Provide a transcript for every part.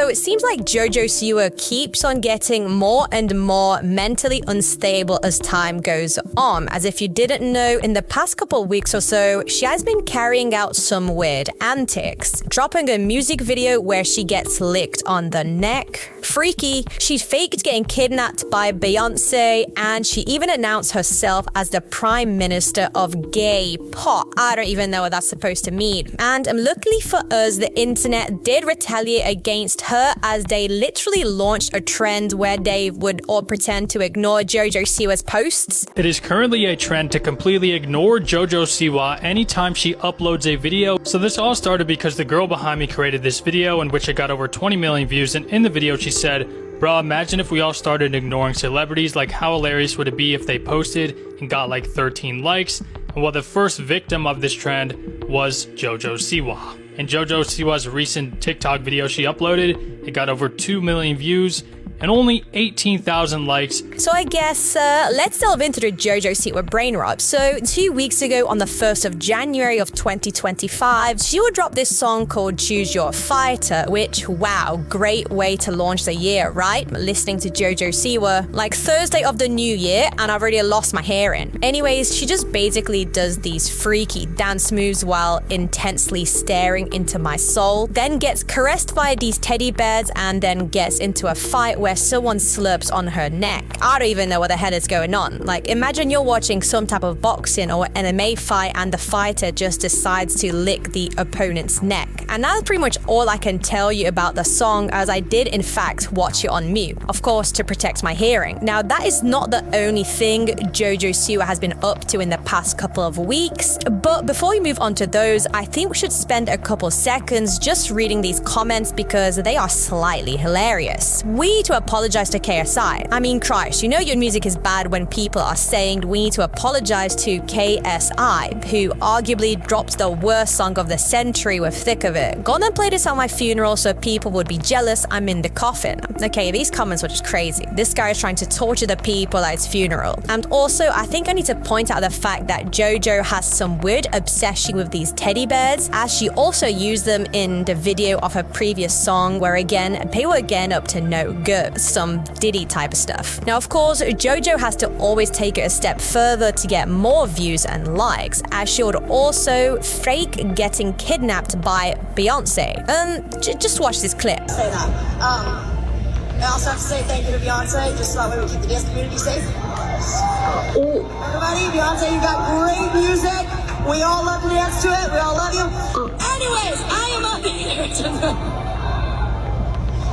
So it seems like Jojo Siwa keeps on getting more and more mentally unstable as time goes on. As if you didn't know, in the past couple of weeks or so, she has been carrying out some weird antics, dropping a music video where she gets licked on the neck. Freaky. She faked getting kidnapped by Beyonce, and she even announced herself as the Prime Minister of Gay Pop. I don't even know what that's supposed to mean. And luckily for us, the internet did retaliate against her, as they literally launched a trend where they would all pretend to ignore Jojo Siwa's posts. It is currently a trend to completely ignore Jojo Siwa anytime she uploads a video. So this all started because the girl behind me created this video in which it got over 20 million views, and in the video she said, "Bro, imagine if we all started ignoring celebrities. Like, how hilarious would it be if they posted and got like 13 likes?" And well, the first victim of this trend was Jojo Siwa. In Jojo Siwa's recent TikTok video she uploaded, it got over 2 million views and only 18,000 likes. So I guess let's delve into the Jojo Siwa brain rot. So 2 weeks ago, on the 1st of January of 2025, she would drop this song called Choose Your Fighter, which, wow, great way to launch the year, right? Listening to Jojo Siwa, like Thursday of the new year, and I've already lost my hearing. Anyways, she just basically does these freaky dance moves while intensely staring into my soul, then gets caressed by these teddy bears, and then gets into a fight where someone slurps on her neck. I don't even know what the hell is going on. Like, imagine you're watching some type of boxing or MMA fight and the fighter just decides to lick the opponent's neck. And that's pretty much all I can tell you about the song, as I did in fact watch it on mute, of course to protect my hearing. Now, that is not the only thing Jojo Siwa has been up to in the past couple of weeks, but before we move on to those, I think we should spend a couple seconds just reading these comments because they are slightly hilarious. We need to apologize to KSI. I mean, Christ, you know your music is bad when people are saying we need to apologize to KSI, who arguably dropped the worst song of the century with Thick of It. Gonna play this on my funeral so people would be jealous I'm in the coffin. Okay, these comments were just crazy. This guy is trying to torture the people at his funeral. And also, I think I need to point out the fact that Jojo has some weird obsession with these teddy bears, as she also used them in the video of her previous song, where again, they were again up to no good. Some Diddy type of stuff. Now, of course, Jojo has to always take it a step further to get more views and likes, as she would also fake getting kidnapped by Beyonce. Just watch this clip. Say that. I also have to say thank you to Beyonce, just so that way we keep the dance community safe. Everybody, Beyonce, you got great music. We all love to dance to it. We all love you. Anyways, I am up here tonight.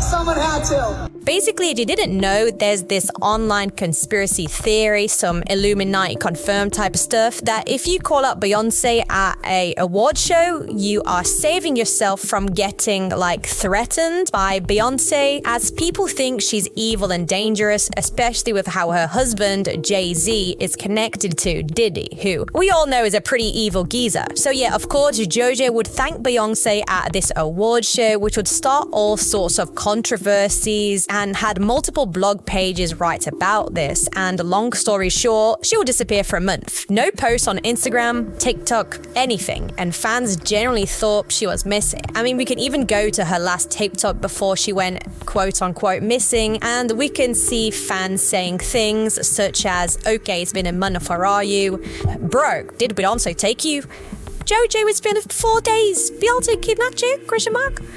Someone had to. Basically, if you didn't know, there's this online conspiracy theory, some Illuminati confirmed type of stuff, that if you call up Beyonce at a award show, you are saving yourself from getting like threatened by Beyonce, as people think she's evil and dangerous, especially with how her husband, Jay-Z, is connected to Diddy, who we all know is a pretty evil geezer. So yeah, of course, Jojo would thank Beyonce at this award show, which would start all sorts of controversies, and had multiple blog pages write about this. And long story short, she will disappear for a month. No posts on Instagram, TikTok, anything. And fans generally thought she was missing. I mean, we can even go to her last TikTok before she went quote unquote missing, and we can see fans saying things such as, "Okay, it's been a month, where are you? Bro, did Beyonce take you? Jojo, it's been 4 days. Beyonce kidnapped you? ?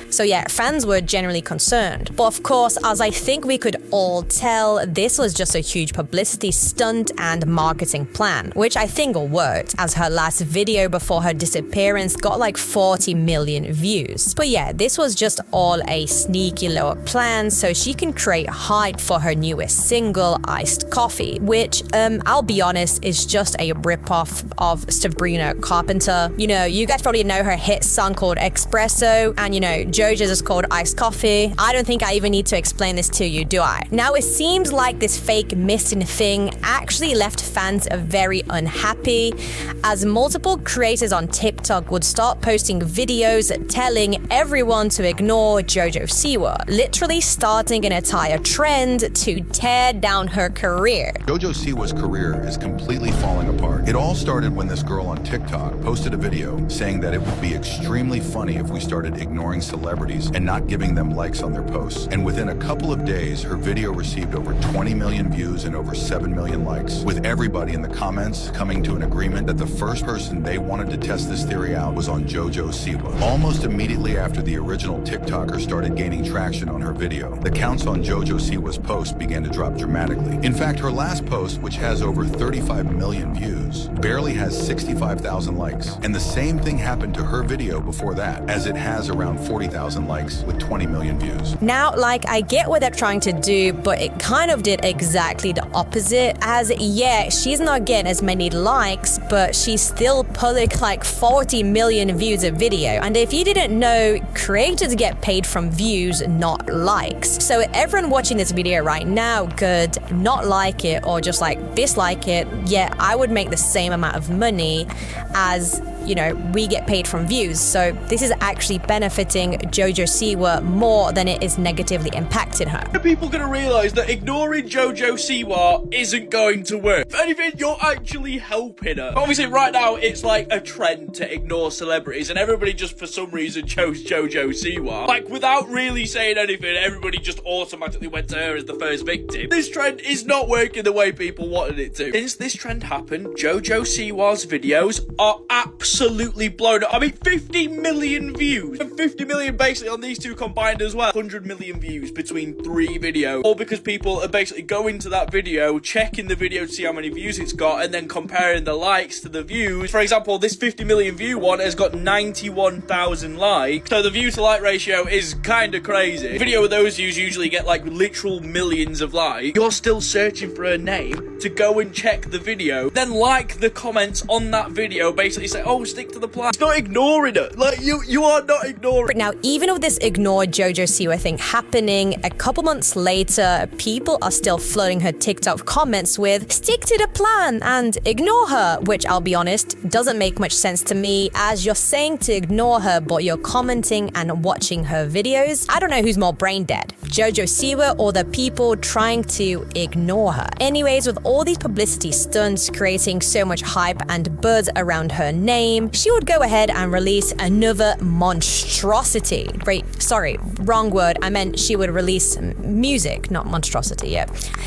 So yeah, fans were generally concerned. But of course, as I think we could all tell, this was just a huge publicity stunt and marketing plan, which I think worked, as her last video before her disappearance got like 40 million views. But yeah, this was just all a sneaky little plan so she can create hype for her newest single, Iced Coffee, which, I'll be honest, is just a ripoff of Sabrina Carpenter. You know, you guys probably know her hit song called Espresso, and you know, Jojo's is called Iced Coffee. I don't think I even need to explain this to you, do I? Now, it seems like this fake missing thing actually left fans very unhappy, as multiple creators on TikTok would start posting videos telling everyone to ignore Jojo Siwa, literally starting an entire trend to tear down her career. Jojo Siwa's career is completely falling apart. It all started when this girl on TikTok posted a video video, saying that it would be extremely funny if we started ignoring celebrities and not giving them likes on their posts. And within a couple of days, her video received over 20 million views and over 7 million likes, with everybody in the comments coming to an agreement that the first person they wanted to test this theory out was on Jojo Siwa. Almost immediately after the original TikToker started gaining traction on her video, the counts on Jojo Siwa's post began to drop dramatically. In fact, her last post, which has over 35 million views, barely has 65,000 likes. And the same thing happened to her video before that, as it has around 40,000 likes with 20 million views. Now, like, I get what they're trying to do, but it kind of did exactly the opposite. As, yeah, she's not getting as many likes, but she's still pulling like 40 million views a video. And if you didn't know, creators get paid from views, not likes. So everyone watching this video right now could not like it or just like dislike it, yet I would make the same amount of money as, you know, we get paid from views. So this is actually benefiting Jojo Siwa more than it is negatively impacting her. Are people going to realize that ignoring Jojo Siwa isn't going to work? If anything, you're actually helping her. Obviously, right now, it's like a trend to ignore celebrities, and everybody just for some reason chose Jojo Siwa. Like, without really saying anything, everybody just automatically went to her as the first victim. This trend is not working the way people wanted it to. Since this trend happened, Jojo Siwa's videos are absolutely blown up. I mean, 50 million views. And 50 million basically on these two combined as well. 100 million views between 3 videos. All because people are basically going to that video, checking the video to see how many views it's got, and then comparing the likes to the views. For example, this 50 million view one has got 91,000 likes. So the view to like ratio is kind of crazy. A video with those views usually get like literal millions of likes. You're still searching for her name to go and check the video, then like the comments on that video, basically say, oh, stick to the plan. It's not ignoring her. Like, you are not ignoring. Now, even with this ignore Jojo Siwa thing happening, a couple months later, people are still flooding her TikTok comments with stick to the plan and ignore her, which I'll be honest, doesn't make much sense to me, as you're saying to ignore her, but you're commenting and watching her videos. I don't know who's more brain dead, Jojo Siwa or the people trying to ignore her. Anyways, with all these publicity stunts creating so much hype and buzz around her name, she would go ahead and release another monstrosity. Wait, sorry, wrong word. I meant she would release music, not monstrosity.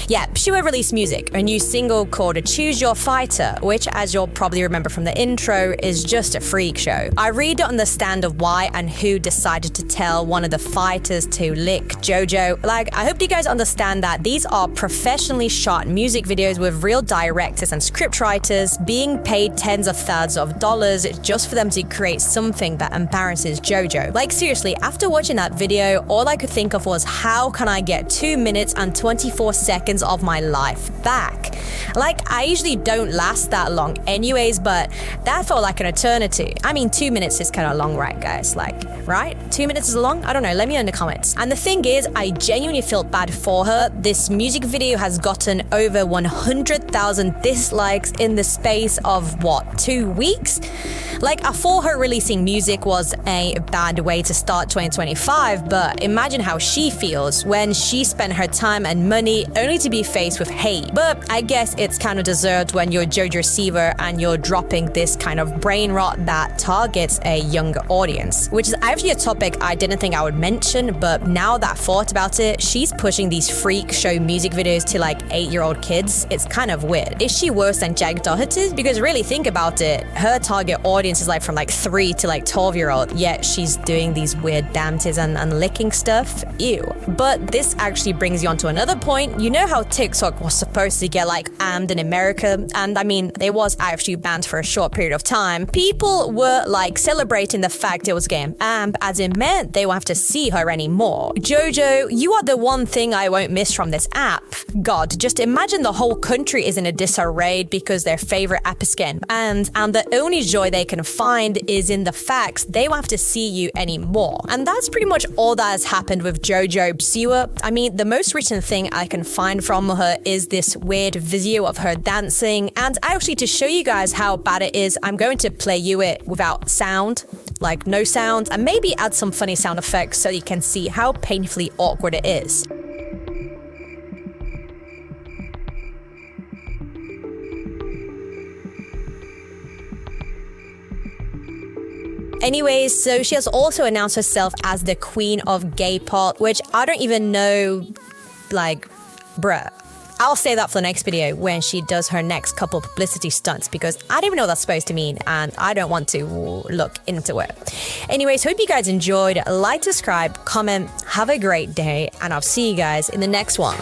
Yeah, she would release music, a new single called Choose Your Fighter, which, as you'll probably remember from the intro, is just a freak show. I really don't understand of why and who decided to tell one of the fighters to lick Jojo. Like, I hope you guys understand that these are professionally shot music videos with real directors and scriptwriters being paid tens of thousands of dollars just for them to create something that embarrasses Jojo. Like, seriously, after watching that video, all I could think of was, how can I get 2 minutes and 24 seconds of my life back? Like, I usually don't last that long anyways, but that felt like an eternity. I mean, 2 minutes is kind of long, right, guys? Like, right? 2 minutes is long? I don't know. Let me know in the comments. And the thing is, I genuinely feel bad for her. This music video has gotten over 100,000 dislikes in the space of, what, 2 weeks? Like, I thought her releasing music was a bad way to start 2025, but imagine how she feels when she spent her time and money only to be faced with hate. But I guess it's kind of deserved when you're Jojo Siwa and you're dropping this kind of brain rot that targets a younger audience, which is actually a topic I didn't think I would mention, but now that I thought about it, she's pushing these freak show music videos to like 8-year-old kids. It's kind of weird. Is she worse than Jack Doherty? Because really think about it, her target audience is like from like 3 to like 12-year-old, yet she's doing these weird dances and licking stuff. Ew. But this actually brings you on to another point. You know how TikTok was supposed to get like banned in America, and I mean, it was actually banned for a short period of time. People were like celebrating the fact it was getting banned, as it meant they won't have to see her anymore. Jojo, you are the one thing I won't miss from this app. God, just imagine the whole country is in a disarray because their favorite app is getting banned, and the only joy they can find is in the facts they won't have to see you anymore. And that's pretty much all that has happened with Jojo Siwa. I mean, the most recent thing I can find from her is this weird video of her dancing, and actually, to show you guys how bad it is, I'm going to play you it without sound, like no sound, and maybe add some funny sound effects so you can see how painfully awkward it is. Anyways, so she has also announced herself as the queen of gay pop, which I don't even know, like, bruh. I'll say that for the next video when she does her next couple publicity stunts, because I don't even know what that's supposed to mean and I don't want to look into it. Anyways, hope you guys enjoyed. Like, subscribe, comment, have a great day, and I'll see you guys in the next one.